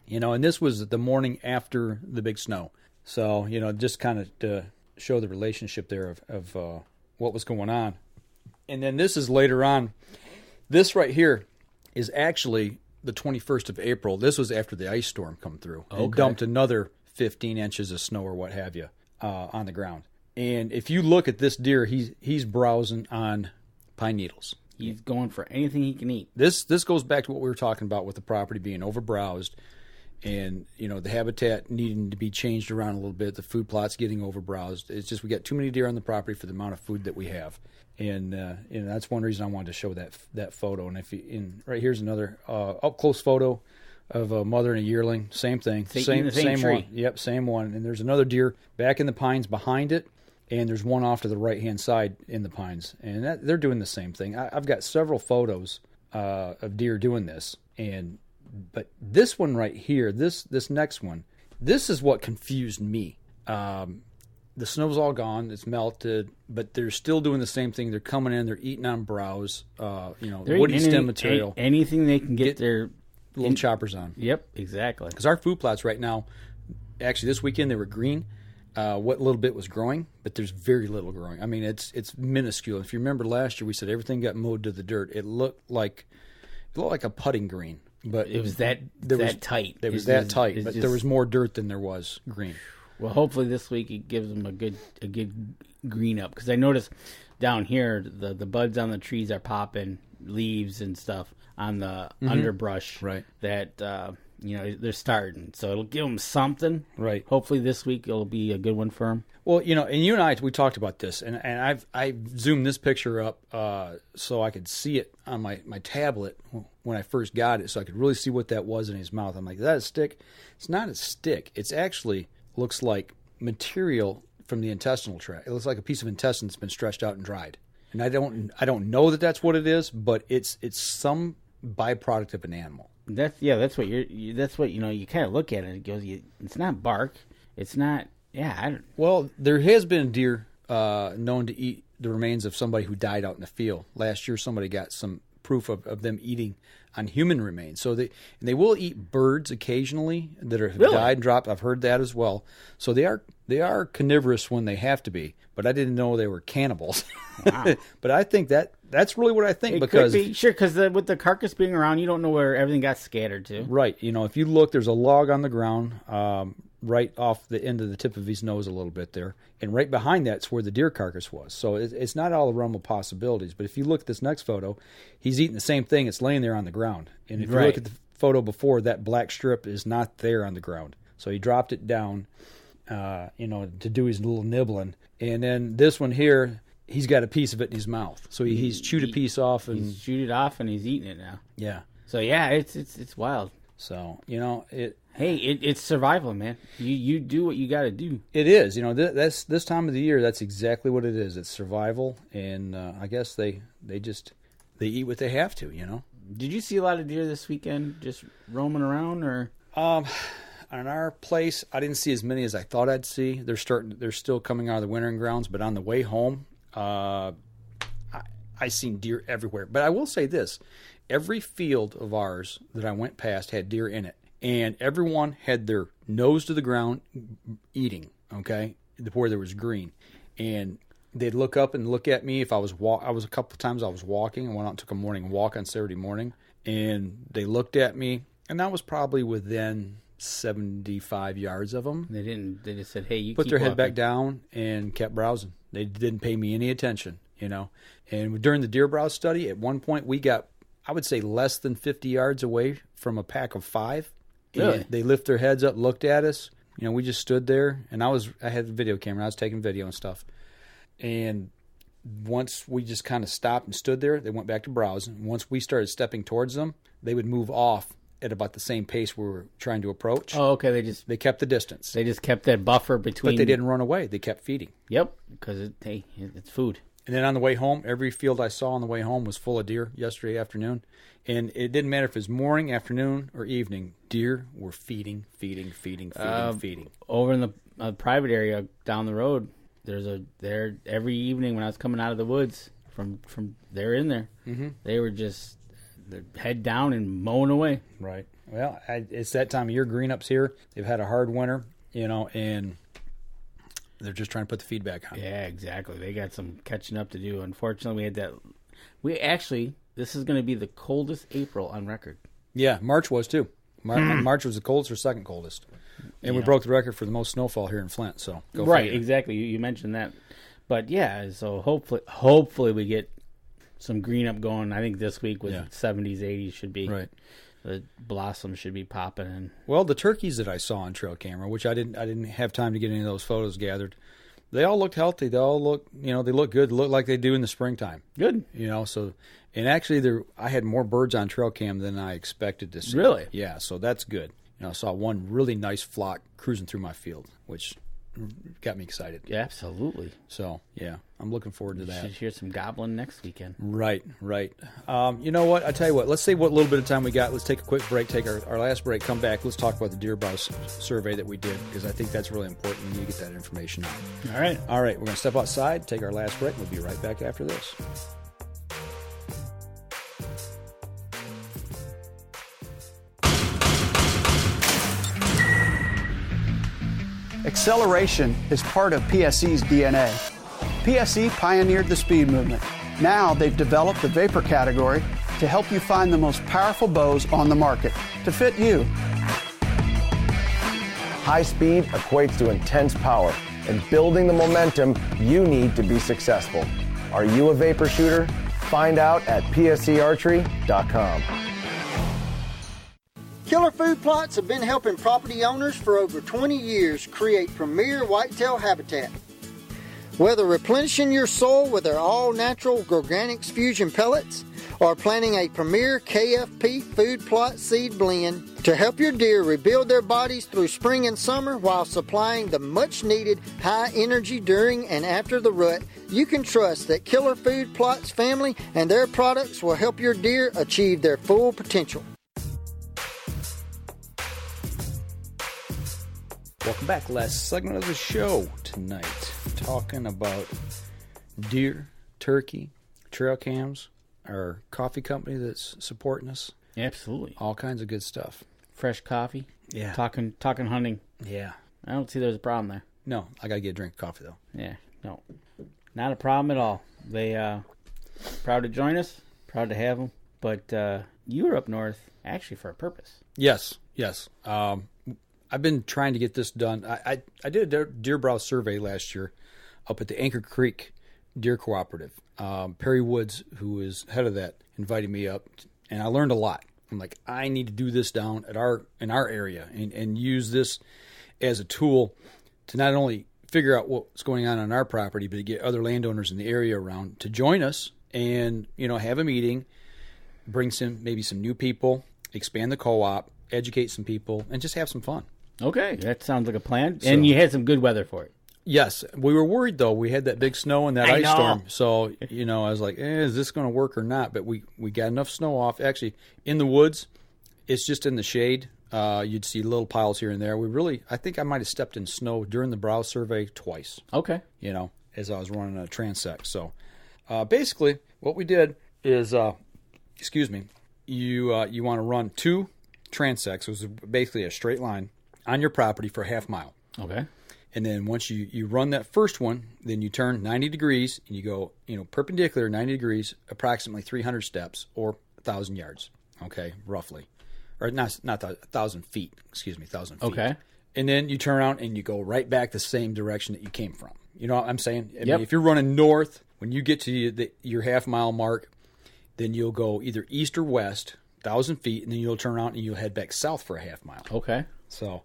Yeah. And this was the morning after the big snow. So just kind of to show the relationship there of what was going on. And then this is later on. This right here is actually the 21st of April. This was after the ice storm come through. Okay. It dumped another 15 inches of snow or what have you on the ground. And if you look at this deer, he's browsing on pine needles. He's going for anything he can eat. This goes back to what we were talking about with the property being overbrowsed and, the habitat needing to be changed around a little bit, the food plots getting overbrowsed. It's just we got too many deer on the property for the amount of food that we have. And that's one reason I wanted to show that photo. And right here's another up-close photo of a mother and a yearling. Same thing. Same tree. one. Yep, same one. And there's another deer back in the pines behind it. And there's one off to the right-hand side in the pines. And they're doing the same thing. I've got several photos of deer doing this. But this one right here, this next one, this is what confused me. The snow's all gone. It's melted. But they're still doing the same thing. They're coming in. They're eating on browse, woody stem material. Anything they can get their little choppers on. Yep, exactly. Because our food plots right now, actually this weekend they were green. What little bit was growing, but there's very little growing. I mean, it's minuscule. If you remember last year, we said everything got mowed to the dirt. It looked like a putting green, but it was tight. It was that tight, but there was more dirt than there was green. Well, hopefully this week it gives them a good green up, because I noticed down here the buds on the trees are popping leaves and stuff on the underbrush. Right. That. They're starting, so it'll give them something. Right. Hopefully this week it'll be a good one for them. Well, and you and I, we talked about this, and I zoomed this picture up so I could see it on my tablet when I first got it, so I could really see what that was in his mouth. I'm like, is that a stick? It's not a stick. It's actually looks like material from the intestinal tract. It looks like a piece of intestine that's been stretched out and dried. And I don't know that that's what it is, but it's some byproduct of an animal. That's what you kind of look at it. It goes, it's not bark. It's not. Yeah. Well, there has been deer known to eat the remains of somebody who died out in the field. Last year, somebody got some proof of them eating on human remains. So they will eat birds occasionally that have died and dropped. I've heard that as well. So they are carnivorous when they have to be. But I didn't know they were cannibals. Wow. But I think that's really what I think. It because could be, sure, because with the carcass being around, you don't know where everything got scattered to. Right. If you look, there's a log on the ground right off the end of the tip of his nose a little bit there. And right behind that's where the deer carcass was. So it's not all the realm of possibilities. But if you look at this next photo, he's eating the same thing. It's laying there on the ground. And if you look at the photo before, that black strip is not there on the ground. So he dropped it down, to do his little nibbling. And then this one here, he's got a piece of it in his mouth. So he's chewed a piece off. He's chewed it off and he's eating it now. Yeah. So, yeah, it's wild. So, it's survival, man. You do what you got to do. It is. That's this time of the year, that's exactly what it is. It's survival. And I guess they eat what they have to, Did you see a lot of deer this weekend just roaming around, or? On our place, I didn't see as many as I thought I'd see. They're still coming out of the wintering grounds, but on the way home, I seen deer everywhere. But I will say this: every field of ours that I went past had deer in it, and everyone had their nose to the ground eating. Okay, where there was green, and they'd look up and look at me if I was a couple of times I was walking. I went out and took a morning walk on Saturday morning, and they looked at me, and that was probably within 75 yards of them. They just said, hey, you put keep their head walking. back down and kept browsing. They didn't pay me any attention, And during the deer browse study, at one point we got, I would say, less than 50 yards away from a pack of 5. Really? And they lift their heads up, looked at us. We just stood there, and I had the video camera. I was taking video and stuff. And once we just kind of stopped and stood there, they went back to browsing. Once we started stepping towards them, they would move off at about the same pace we were trying to approach. Oh, okay. They kept the distance. They just kept that buffer between. But they didn't run away. They kept feeding. Yep, because it's food. And then on the way home, every field I saw on the way home was full of deer yesterday afternoon. And it didn't matter if it was morning, afternoon, or evening. Deer were feeding. Over in the private area down the road, there every evening when I was coming out of the woods from they're in there. Mm-hmm. They were just their head down and mowing away. Right. Well, it's that time of year. Green ups here. They've had a hard winter, and they're just trying to put the feed back on. Yeah, exactly. They got some catching up to do. Unfortunately, we had that. this is going to be the coldest April on record. Yeah, March was too. March was the coldest or second coldest. And we broke the record for the most snowfall here in Flint. So go figure. Exactly. You mentioned that. But yeah, so hopefully we get some green up going. I think this week with 70s, 80s should be. Right. The blossoms should be popping in. Well, the turkeys that I saw on trail camera, which I didn't have time to get any of those photos gathered, they all looked healthy. They all look, they look good. They look like they do in the springtime. Good. So, and actually I had more birds on trail cam than I expected to see. Really? Yeah, so that's good. I saw one really nice flock cruising through my field, which got me excited. Yeah, absolutely. So, yeah, I'm looking forward to that. Should hear some gobbling next weekend. Right. You know what? I tell you what. Let's see what little bit of time we got. Let's take a quick break. Take our last break. Come back. Let's talk about the deer browse survey that we did, because I think that's really important. We need to get that information out. All right. We're going to step outside, take our last break. We'll be right back after this. Acceleration is part of PSE's DNA. PSE pioneered the speed movement. Now they've developed the vapor category to help you find the most powerful bows on the market to fit you. High speed equates to intense power and building the momentum you need to be successful. Are you a vapor shooter? Find out at psearchery.com. Killer Food Plots have been helping property owners for over 20 years create premier whitetail habitat. Whether replenishing your soil with their all-natural organic fusion pellets or planting a premier KFP food plot seed blend to help your deer rebuild their bodies through spring and summer while supplying the much-needed high energy during and after the rut, you can trust that Killer Food Plots family and their products will help your deer achieve their full potential. Welcome back. Last segment of the show tonight. Talking about deer, turkey, trail cams, our coffee company that's supporting us. Absolutely. All kinds of good stuff. Fresh coffee. Yeah. Talking hunting. Yeah. I don't see there's a problem there. No, I got to get a drink of coffee, though. Yeah. No. Not a problem at all. They proud to join us. Proud to have them. But you were up north actually for a purpose. Yes. I've been trying to get this done. I did a deer browse survey last year up at the Anchor Creek Deer Cooperative. Perry Woods, who is head of that, invited me up, and I learned a lot. I'm like, I need to do this down at in our area and use this as a tool to not only figure out what's going on our property, but to get other landowners in the area around to join us and have a meeting, bring maybe some new people, expand the co-op, educate some people, and just have some fun. Okay, that sounds like a plan. And you had some good weather for it. Yes. We were worried, though. We had that big snow and that ice storm. So, I was like, is this going to work or not? But we got enough snow off. Actually, in the woods, it's just in the shade. You'd see little piles here and there. I think I might have stepped in snow during the browse survey twice. Okay. As I was running a transect. So, basically, what we did is, you want to run 2 transects. It was basically a straight line on your property for a half mile. Okay. And then once you run that first one, then you turn 90 degrees and you go, perpendicular 90 degrees, approximately 300 steps or 1,000 yards. Okay, roughly. Or not 1,000 feet, 1,000 feet. Okay. And then you turn around and you go right back the same direction that you came from. You know what I'm saying? I mean, if you're running north, when you get to your half mile mark, then you'll go either east or west, 1,000 feet, and then you'll turn around and you'll head back south for a half mile. Okay. So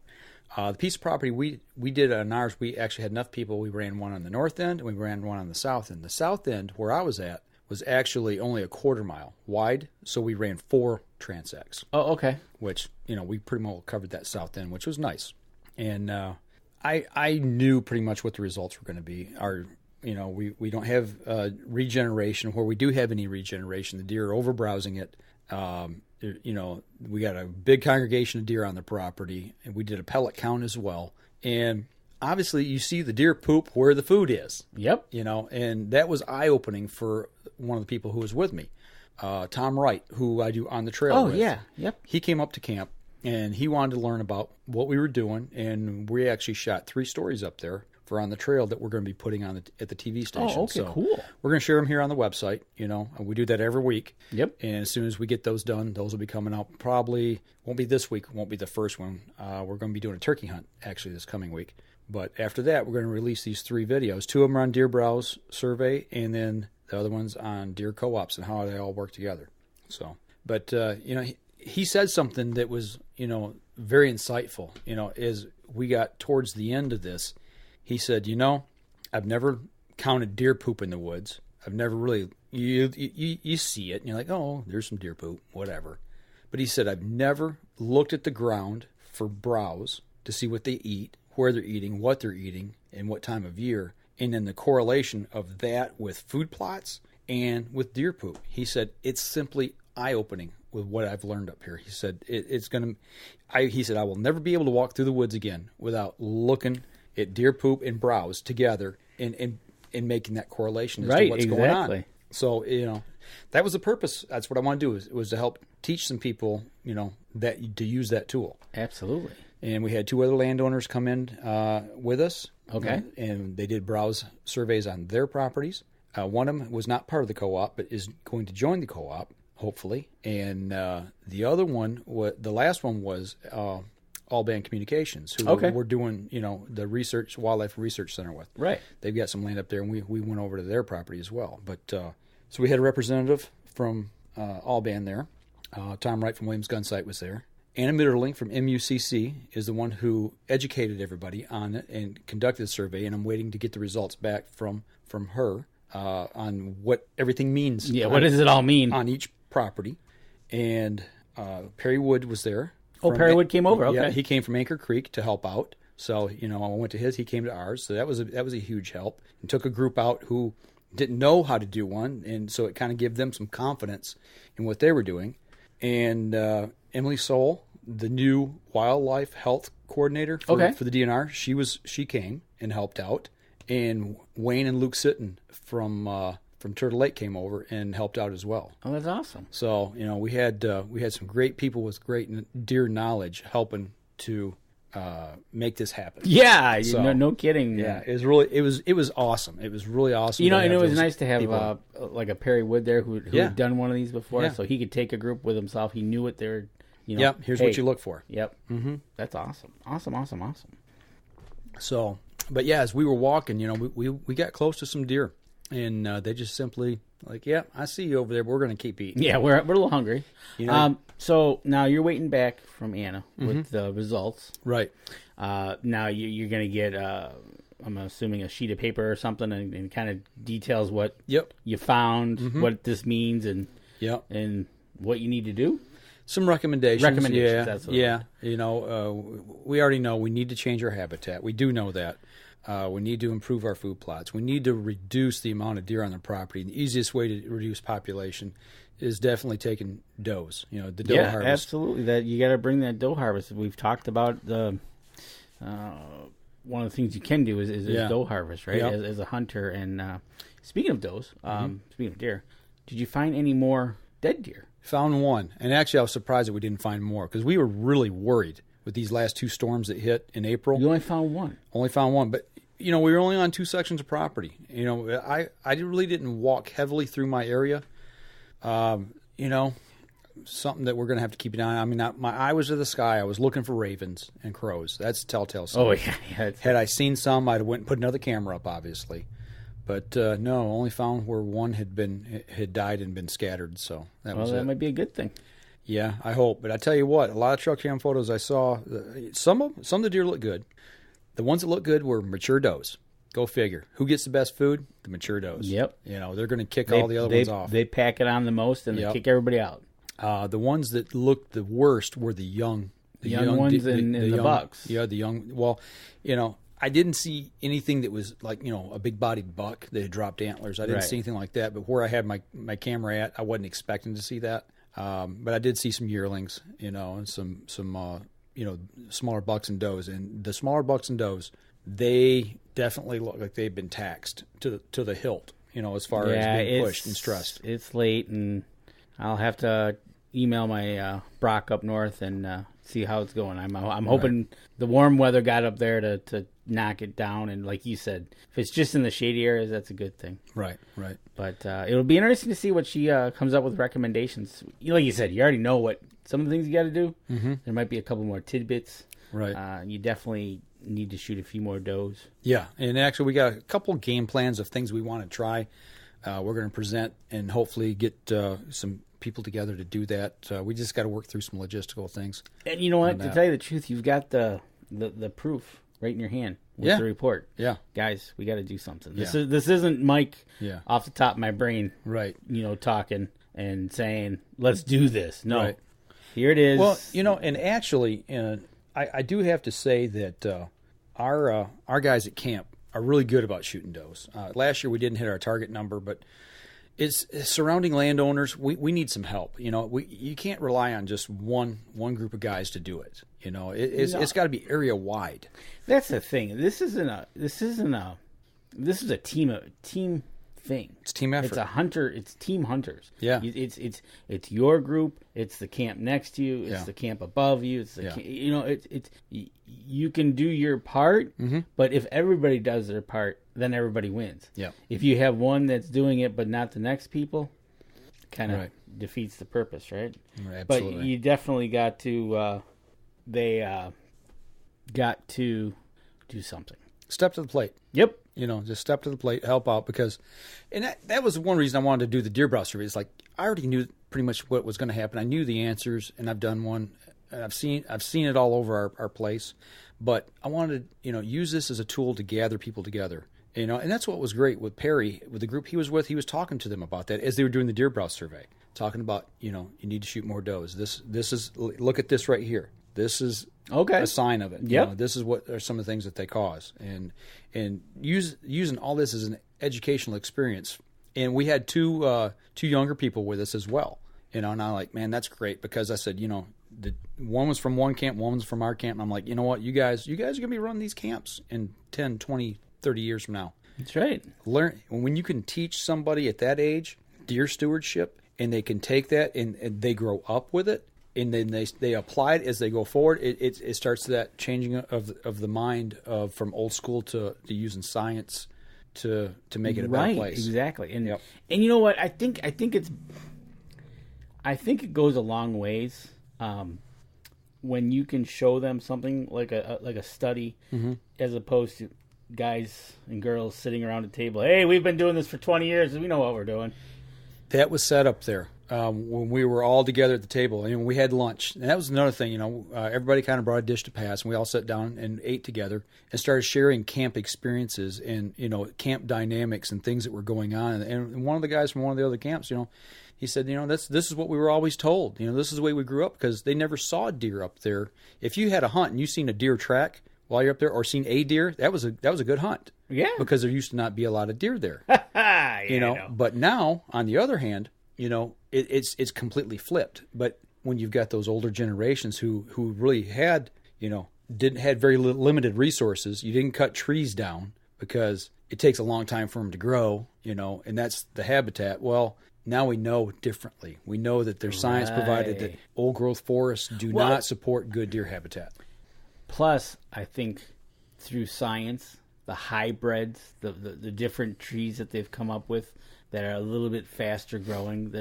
the piece of property we did on ours, we actually had enough people. We ran one on the north end and we ran one on the south end. The south end, where I was at, was actually only a quarter mile wide, so we ran 4 transects. Oh, okay. Which, we pretty much covered that south end, which was nice. And I knew pretty much what the results were going to be. We don't have regeneration. Where we do have any regeneration, the deer are over-browsing it. We got a big congregation of deer on the property, and we did a pellet count as well. And obviously, you see the deer poop where the food is. Yep. And that was eye-opening for one of the people who was with me, Tom Wright, who I do On the Trail with. Oh, yeah. Yep. He came up to camp, and he wanted to learn about what we were doing, and we actually shot 3 stories up there for on the trail that we're going to be putting on at the TV station. Oh, okay, cool. We're going to share them here on the website. And we do that every week. Yep. And as soon as we get those done, those will be coming out. Probably won't be this week. Won't be the first one. We're going to be doing a turkey hunt actually this coming week. But after that, we're going to release these 3 videos. 2 of them are on deer browse survey, and then the other one's on deer co-ops and how they all work together. So, but he said something that was very insightful. As we got towards the end of this, he said, I've never counted deer poop in the woods. I've never really you see it and you're like, oh, there's some deer poop, whatever. But he said, I've never looked at the ground for browse to see what they eat, where they're eating, what they're eating, and what time of year, and then the correlation of that with food plots and with deer poop. He said it's simply eye-opening with what I've learned up here. He said he said I will never be able to walk through the woods again without looking at deer poop and browse together and making that correlation as to what's going on. So that was the purpose. That's what I want to do was to help teach some people that to use that tool. Absolutely. And we had 2 other landowners come in with us. Okay. And they did browse surveys on their properties. One of them was not part of the co-op, but is going to join the co-op, hopefully. And the other one, the last one was All Band Communications, who we're doing, the Wildlife Research Center with. Right. They've got some land up there, and we went over to their property as well. But so we had a representative from All Band there. Tom Wright from Williams Gun Sight was there. Anna Mitterling from MUCC is the one who educated everybody on it and conducted the survey, and I'm waiting to get the results back from her on what everything means. Yeah, what does it all mean? On each property. And Perry Wood was there. Perry Wood came over, okay. Yeah, he came from Anchor Creek to help out. So, I went to his, he came to ours. So that was a huge help. And took a group out who didn't know how to do one, and so it kind of gave them some confidence in what they were doing. And Emily Soul, the new wildlife health coordinator for the DNR, she came and helped out. And Wayne and Luke Sitton from Turtle Lake came over and helped out as well. Oh, that's awesome. So we had some great people with great deer knowledge helping to make this happen. Yeah, so, no kidding. Yeah, it was awesome. It was really awesome. And it was nice to have like a Perry Wood there who had done one of these before, so he could take a group with himself. He knew what they're. Yep. Here's what you look for. Yep. Mm-hmm. That's awesome. Awesome. So, but yeah, as we were walking, we got close to some deer, and they just simply like, yeah, I see you over there, but we're going to keep eating. Yeah, we're a little hungry. So now you're waiting back from Anna with the results. Right. Now you're going to get, I'm assuming, a sheet of paper or something, and kind of details what you found, what this means, and what you need to do. Some recommendations. That's what we already know we need to change our habitat. We do know that. We need to improve our food plots. We need to reduce the amount of deer on the property. The easiest way to reduce population is definitely taking does. The doe harvest. Absolutely. That you got to bring that doe harvest. We've talked about the one of the things you can do is doe harvest, right? Yep. As a hunter. And speaking of does, speaking of deer, did you find any more dead deer? Found one, and actually I was surprised that we didn't find more because we were really worried with these last 2 storms that hit in April. You only found one. But we were only on 2 sections of property. I really didn't walk heavily through my area. Something that we're going to have to keep an eye on. I mean, my eye was to the sky. I was looking for ravens and crows. That's a telltale sign. Oh yeah. Had I seen some, I'd have went and put another camera up, obviously. But no, only found where one had died and been scattered. So that was it. That might be a good thing. Yeah, I hope. But I tell you what, a lot of truck cam photos I saw, some of the deer look good. The ones that look good were mature does. Go figure. Who gets the best food? The mature does. Yep. They're going to kick all the other ones off. They pack it on the most and they kick everybody out. The ones that looked the worst were the young. The young ones and the bucks. Yeah, the young. Well, I didn't see anything that was like, a big-bodied buck that had dropped antlers. I didn't see anything like that. But where I had my camera at, I wasn't expecting to see that. But I did see some yearlings, and some smaller bucks and does. And the smaller bucks and does, they definitely look like they've been taxed to the hilt, as far as being pushed and stressed. It's late, and I'll have to email my Brock up north and see how it's going. I'm hoping the warm weather got up there to knock it down. And like you said, if it's just in the shady areas, that's a good thing. Right. But it'll be interesting to see what she comes up with recommendations. Like you said, you already know what some of the things you got to do. Mm-hmm. There might be a couple more tidbits. Right. You definitely need to shoot a few more does. Yeah, and actually we got a couple game plans of things we want to try. We're going to present and hopefully get some people together to do that. We just got to work through some logistical things. And you know what? To tell you the truth, you've got the proof right in your hand with the report. Yeah, guys, we got to do something. This isn't Mike off the top of my brain, right? Talking and saying, "Let's do this." No, right. Here it is. Well, and actually, I do have to say that our guys at camp are really good about shooting does. Last year we didn't hit our target number, but it's surrounding landowners. We need some help. You can't rely on just one group of guys to do it. It's got to be area wide. That's the thing. This is a team thing. It's team effort. It's a hunter. It's team hunters. Yeah. It's your group. It's the camp next to you. It's the camp above you. It's the you can do your part, but if everybody does their part, then everybody wins. Yeah. If you have one that's doing it but not the next people, kind of defeats the purpose, right? Right, absolutely. But you definitely got to. They got to do something. Step to the plate. Yep. Just step to the plate, help out, because, and that was one reason I wanted to do the deer browse survey. It's like I already knew pretty much what was going to happen. I knew the answers, and I've done one, and I've seen it all over our place. But I wanted to, use this as a tool to gather people together. And that's what was great with Perry, with the group he was with. He was talking to them about that as they were doing the deer browse survey, talking about, you need to shoot more does. This is, look at this right here. This is a sign of it. Yep. This is what are some of the things that they cause, and using all this as an educational experience. And we had two younger people with us as well. And I'm like, man, that's great, because I said, one was from one camp, one was from our camp. And I'm like, you know what, you guys are going to be running these camps in 10, 20, 30 years from now. That's right. Learn when you can teach somebody at that age deer stewardship, and they can take that and they grow up with it. And then they apply it as they go forward. It starts that changing of the mind from old school to using science to make it a better place. Exactly. And and you know what? I think it goes a long ways when you can show them something like a study, as opposed to guys and girls sitting around a table. Hey, we've been doing this for 20 years. We know what we're doing. That was set up there. When we were all together at the table, and we had lunch. And that was another thing, everybody kind of brought a dish to pass, and we all sat down and ate together and started sharing camp experiences and, camp dynamics and things that were going on. And one of the guys from one of the other camps, he said, this is what we were always told. This is the way we grew up, because they never saw deer up there. If you had a hunt and you seen a deer track while you're up there, or seen a deer, that was a good hunt. Yeah. Because there used to not be a lot of deer there. But now, on the other hand, it's completely flipped. But when you've got those older generations who really had, had very limited resources, you didn't cut trees down because it takes a long time for them to grow, and that's the habitat. Well, now we know differently. We know that there's science provided that old growth forests do not support good deer habitat. Plus, I think through science, the hybrids, the different trees that they've come up with that are a little bit faster growing.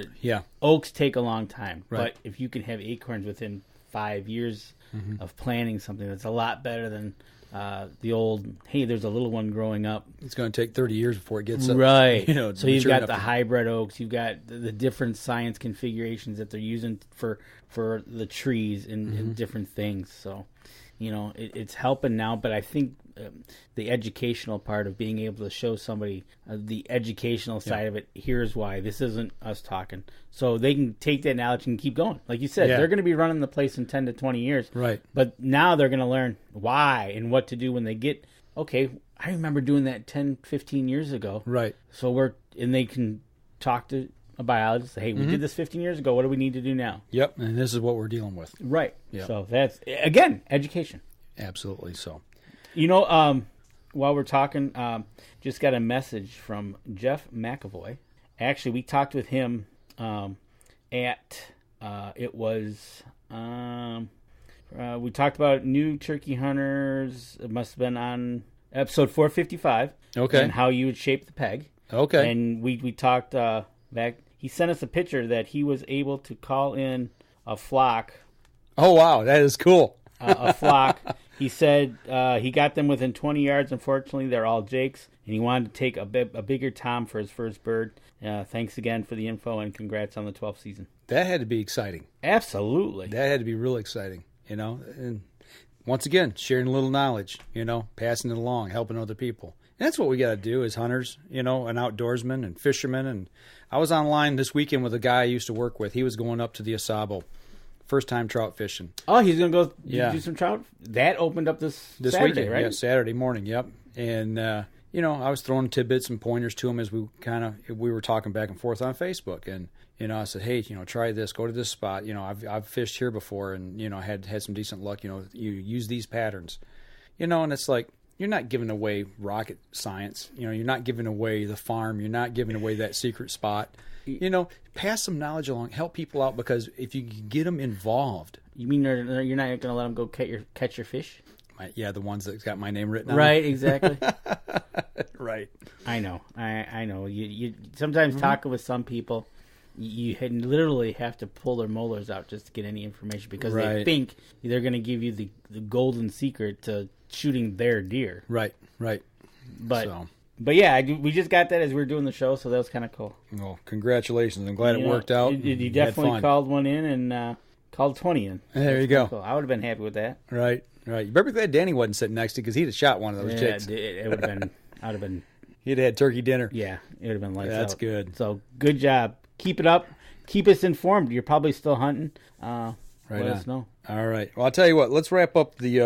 Oaks take a long time, but if you can have acorns within 5 years of planting something, that's a lot better than the old, hey, there's a little one growing up. It's going to take 30 years before it gets up. Right. So you've got the hybrid oaks, you've got the different science configurations that they're using for the trees and different things. So, it's helping now, but I think the educational part of being able to show somebody the educational side of it, here's why. This isn't us talking. So they can take that knowledge and keep going. Like you said, they're going to be running the place in 10 to 20 years. Right. But now they're going to learn why and what to do when they get, okay, I remember doing that 10, 15 years ago. Right. So and they can talk to a biologist, say, hey, we did this 15 years ago. What do we need to do now? Yep, and this is what we're dealing with. Right. Yep. So that's, again, education. Absolutely so. While we're talking, just got a message from Jeff McAvoy. Actually, we talked with him we talked about new turkey hunters. It must have been on episode 455. Okay. And how you would shape the peg. Okay. And we talked back. He sent us a picture that he was able to call in a flock. Oh, wow. That is cool. A flock. He said he got them within 20 yards. Unfortunately, they're all jakes. And he wanted to take a bigger tom for his first bird. Thanks again for the info, and congrats on the 12th season. That had to be exciting. Absolutely. That had to be really exciting, And once again, sharing a little knowledge, passing it along, helping other people. And that's what we got to do as hunters, and outdoorsmen and fishermen. And I was online this weekend with a guy I used to work with. He was going up to the Asabo, first-time trout fishing. Oh, he's going to go do some trout? That opened up this Saturday, weekend, right? Yeah, Saturday morning, yep. And, I was throwing tidbits and pointers to him as we were talking back and forth on Facebook. And, I said, hey, try this, go to this spot. I've fished here before and, had some decent luck. You use these patterns. And it's like, you're not giving away rocket science. You're not giving away the farm. You're not giving away that secret spot. Pass some knowledge along, help people out, because if you get them involved. You mean you're not going to let them go catch your fish? Yeah, the ones that got my name written on right, them. Exactly. Right. I know. I know. You sometimes talking with some people, you literally have to pull their molars out just to get any information because they think they're going to give you the golden secret to shooting their deer. Right. But yeah, we just got that as we were doing the show, so that was kind of cool. Well, congratulations. I'm glad it worked out. You definitely called one in and called 20 in. There you go. Cool. I would have been happy with that. Right. You better be glad Danny wasn't sitting next to you because he'd have shot one of those chicks. It would have been. I'd have been. He'd have had turkey dinner. Yeah, it would have been lights out. That's good. So good job. Keep it up. Keep us informed. You're probably still hunting. Let us know. All right. Well, I'll tell you what. Let's wrap up the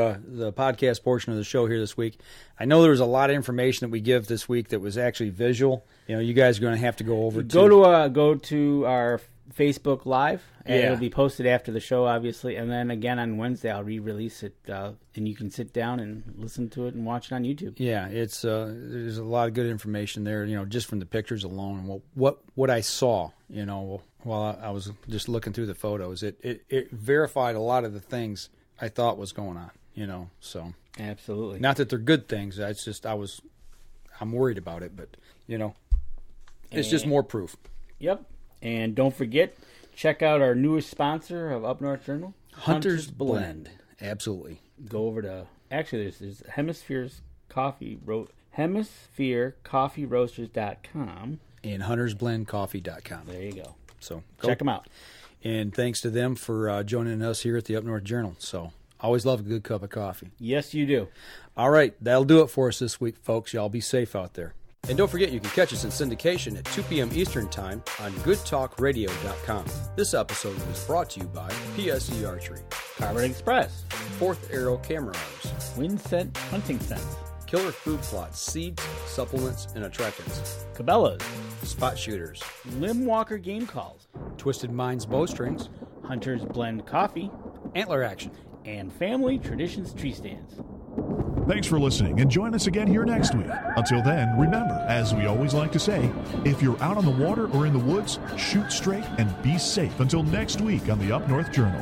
podcast portion of the show here this week. I know there was a lot of information that we give this week that was actually visual. You guys are going to have to go over go to our Facebook Live, and Yeah. it'll be posted after the show, obviously. And then again on Wednesday, I'll re-release it, and you can sit down and listen to it and watch it on YouTube. Yeah, it's there's a lot of good information there. Just from the pictures alone, and what I saw. While I was just looking through the photos, it verified a lot of the things I thought was going on. So absolutely. Not that they're good things. It's just I'm worried about it, but it's just more proof. Yep. And don't forget, check out our newest sponsor of Up North Journal, Hunter's Blend. Absolutely. Go over to there's Hemisphere's Coffee HemisphereCoffeeRoasters.com and HuntersBlendCoffee.com. There you go. So check them out. And thanks to them for joining us here at the Up North Journal. So always love a good cup of coffee. Yes, you do. All right, that'll do it for us this week, folks. Y'all be safe out there. And don't forget, you can catch us in syndication at 2 p.m. Eastern Time on goodtalkradio.com. This episode was brought to you by PSE Archery, Carbon Express, Fourth Arrow Camera Arms, Windscent Hunting Scents, Killer Food Plots, Seeds, Supplements, and Attractants, Cabela's, Spot Shooters, Limb Walker Game Calls, Twisted Minds Bowstrings, Hunter's Blend Coffee, Antler Action, and Family Traditions Tree Stands. Thanks for listening, and join us again here next week. Until then, remember, as we always like to say, if you're out on the water or in the woods, shoot straight and be safe until next week on the Up North Journal.